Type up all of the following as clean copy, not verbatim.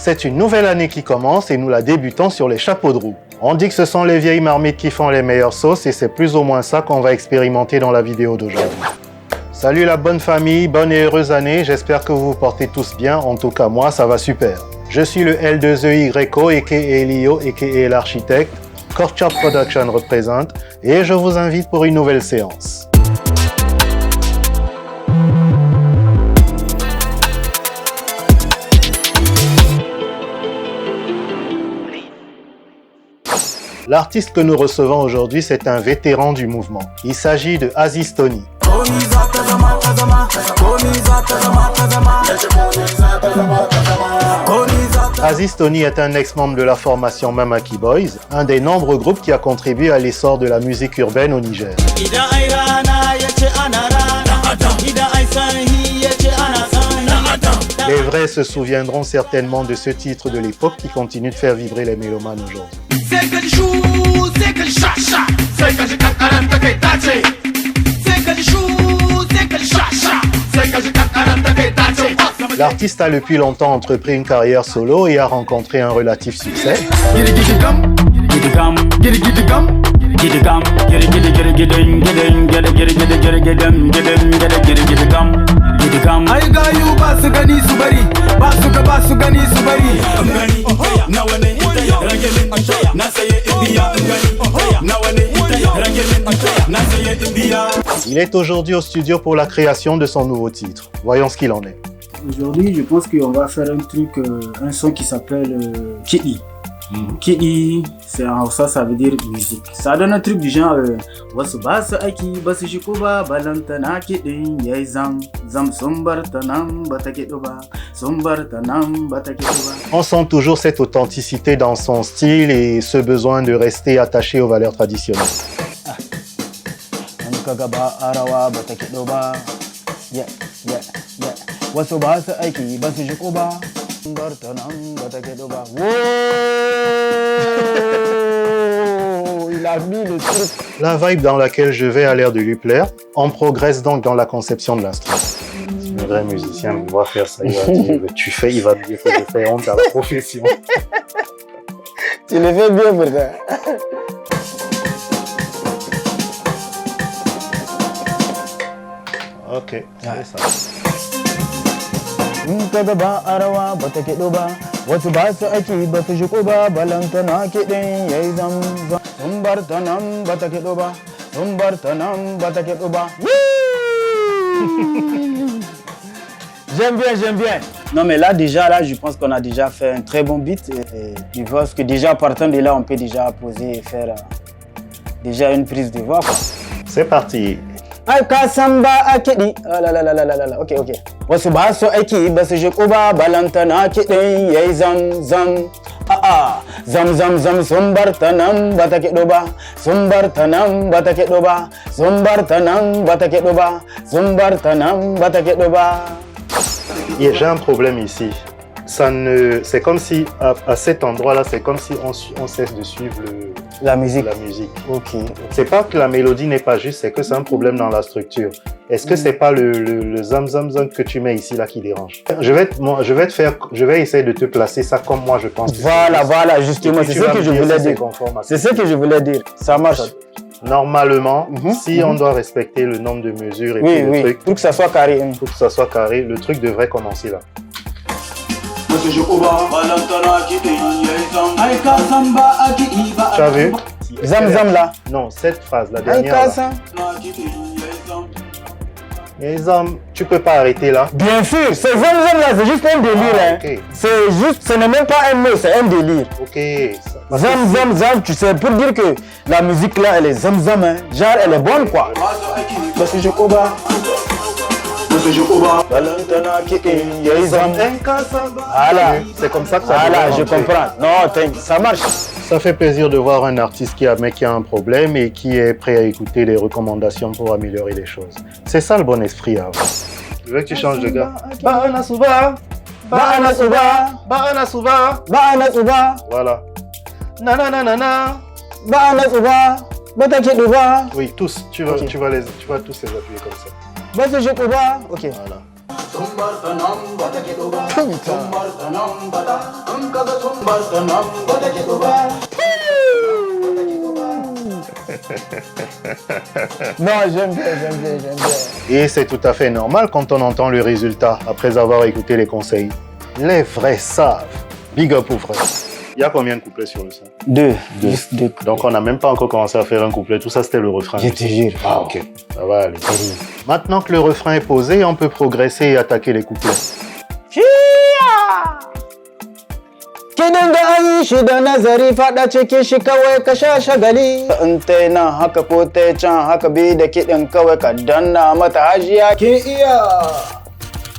C'est une nouvelle année qui commence et nous la débutons sur les chapeaux de roue. On dit que ce sont les vieilles marmites qui font les meilleures sauces et c'est plus ou moins ça qu'on va expérimenter dans la vidéo d'aujourd'hui. Salut la bonne famille, bonne et heureuse année, j'espère que vous vous portez tous bien, en tout cas moi ça va super. Je suis le L2EYO aka Lio aka l'architecte, Korchop Production représente et je vous invite pour une nouvelle séance. L'artiste que nous recevons aujourd'hui, c'est un vétéran du mouvement. Il s'agit de Aziz Tony. Aziz Tony est un ex-membre de la formation Mamaki Boys, un des nombreux groupes qui a contribué à l'essor de la musique urbaine au Niger. Les vrais se souviendront certainement de ce titre de l'époque qui continue de faire vibrer les mélomanes aujourd'hui. L'artiste a depuis longtemps entrepris une carrière solo et a rencontré un relatif succès. Il est aujourd'hui au studio pour la création de son nouveau titre. Voyons ce qu'il en est. Aujourd'hui, je pense qu'on va faire un truc, un son qui s'appelle Ki'i. Ki'i, ça veut dire musique. Ça donne un truc du genre Wasu basu aiki basu shikuba balantana kiɗin yayi zam sumbartanam batakedoba sumbartanam batakedoba. On sent toujours cette authenticité dans son style et ce besoin de rester attaché aux valeurs traditionnelles. Wasu basu aiki basu shikuba sumbartanam batakedoba. Il a mis le truc. La vibe dans laquelle je vais a l'air de lui plaire. On progresse donc dans la conception de l'instrument. Un vrai musicien va faire ça, il va dire il va dire que je fais honte à la profession. Tu le fais bien pour ça. Ok, c'est ça. J'aime bien. Non mais là déjà, je pense qu'on a déjà fait un très bon beat. Et je pense que déjà partant de là, on peut déjà poser et faire déjà une prise de voix, quoi. C'est parti. Aika samba akidi. Ah là là là là là là. Ok. Wasu basu aiki basu shikuba balantana kidin yayi zam. Zam sumbartanam batakedoba sumbartanam batakedoba sumbartanam batakedoba sumbartanam batakedoba. J'ai un problème ici. C'est comme si à cet endroit-là, c'est comme si on cesse de suivre la musique. Ok. C'est pas que la mélodie n'est pas juste, c'est que c'est un problème dans la structure. Est-ce que c'est pas le zam que tu mets ici là qui dérange? Je vais essayer de te placer ça comme moi je pense. Voilà, justement, c'est ce que je voulais dire. C'est ce que je voulais dire. Ça marche. Normalement, si on doit respecter le nombre de mesures et puis le truc, pour que ça soit carré. Pour que ça soit carré, le truc devrait commencer là. Tu as vu? Zam là. Non, cette phrase, la dernière. Les hommes, tu peux pas arrêter là. Bien sûr, c'est zam là, c'est juste un délire. Okay. C'est juste, ce n'est même pas un mot, c'est un délire. Ok. Zam, tu sais, pour dire que la musique là, elle est zam, hein. Genre, elle est bonne quoi. Voilà. C'est comme ça que ça Voilà, je comprends. Non, ça marche. Ça fait plaisir de voir un artiste qui a un problème et qui est prêt à écouter les recommandations pour améliorer les choses. C'est ça le bon esprit à avoir. Je veux que tu changes de gars. Baanasuba. Voilà. Nananana. Oui, tous. Tu vas tous les appuyer comme ça. Ok. Voilà. Non, j'aime bien. Et c'est tout à fait normal quand on entend le résultat après avoir écouté les conseils. Les vrais savent. Big up aux vrais. Il y a combien de couplets sur le son? Deux. Donc on n'a même pas encore commencé à faire un couplet. Tout ça, c'était le refrain. Je te jure. Ah, ok. Ça va aller. Maintenant que le refrain est posé, on peut progresser et attaquer les couplets. Kidan da an yi shi da nazari faɗa cikin shi kawai ka sha shagali. In ta nan haka ko ta can haka bi da kiɗin kawai ka danna mata hajiya. Ke iya.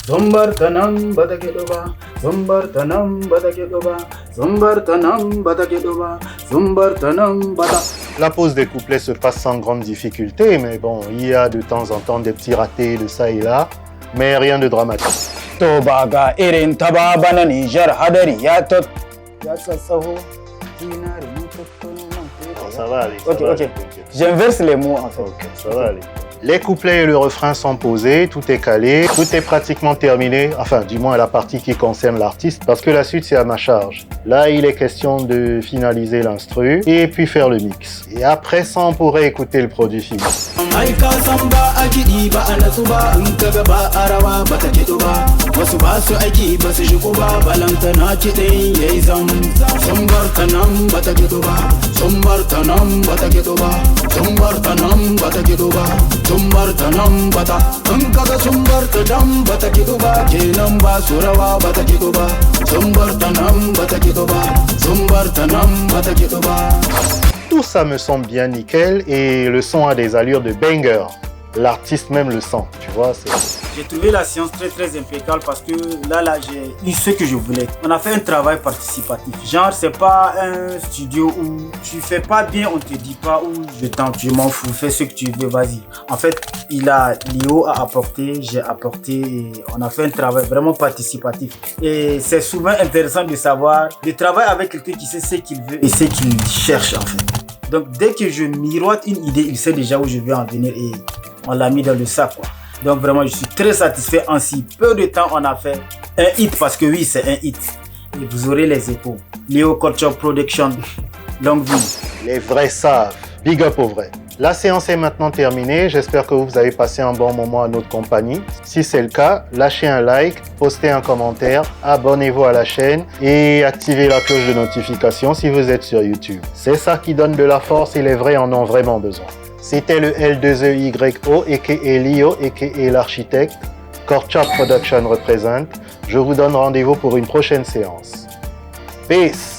Zumbar ta nan ba ta kiɗo ba, zumbar ta nan ba ta kiɗo ba, zumbar ta nan ba ta kiɗo ba, zumbar ta nan ba ta. La pose des couplets se passe sans grande difficulté, mais bon, il y a de temps en temps des petits ratés de ça et là, mais rien de dramatique. To ba ga irin ta ba bana Nijar hadari ya sassaho zinari mun tattauno man. Ça va aller. Ok. J'inverse les mots en fait. Ok, ça va aller. Les couplets et le refrain sont posés, tout est calé, tout est pratiquement terminé, enfin du moins la partie qui concerne l'artiste, parce que la suite c'est à ma charge. Là il est question de finaliser l'instru et puis faire le mix. Et après ça on pourrait écouter le produit fini. Sumbarta nan bata, in kaga sumbarta dan bata kiɗu ba, kenan ba su rawa bata kiɗu ba. Sumbarta nan bata kiɗu ba, sumbarta nan bata kiɗu ba. Tout ça me semble bien nickel et le son a des allures de banger. L'artiste même le sent, tu vois. J'ai trouvé la séance très impeccable parce que là j'ai eu ce que je voulais. On a fait un travail participatif. Genre c'est pas un studio où tu fais pas bien, on te dit pas où je tente, je m'en fous, fais ce que tu veux, vas-y. En fait, Léo a apporté, j'ai apporté et on a fait un travail vraiment participatif. Et c'est souvent intéressant de savoir, de travailler avec quelqu'un qui sait ce qu'il veut et ce qu'il cherche en fait. Donc dès que je miroite une idée, il sait déjà où je veux en venir et on l'a mis dans le sac quoi. Donc vraiment je suis très satisfait. En si peu de temps on a fait un hit parce que oui c'est un hit. Et vous aurez les échos. Léo Culture Production, longue vie. Les vrais savent. Big up aux vrais. La séance est maintenant terminée. J'espère que vous avez passé un bon moment à notre compagnie. Si c'est le cas, lâchez un like, postez un commentaire, abonnez-vous à la chaîne et activez la cloche de notification si vous êtes sur YouTube. C'est ça qui donne de la force et les vrais en ont vraiment besoin. C'était le L2EYO aka Lio aka l'architecte. Culture Production représente. Je vous donne rendez-vous pour une prochaine séance. Peace!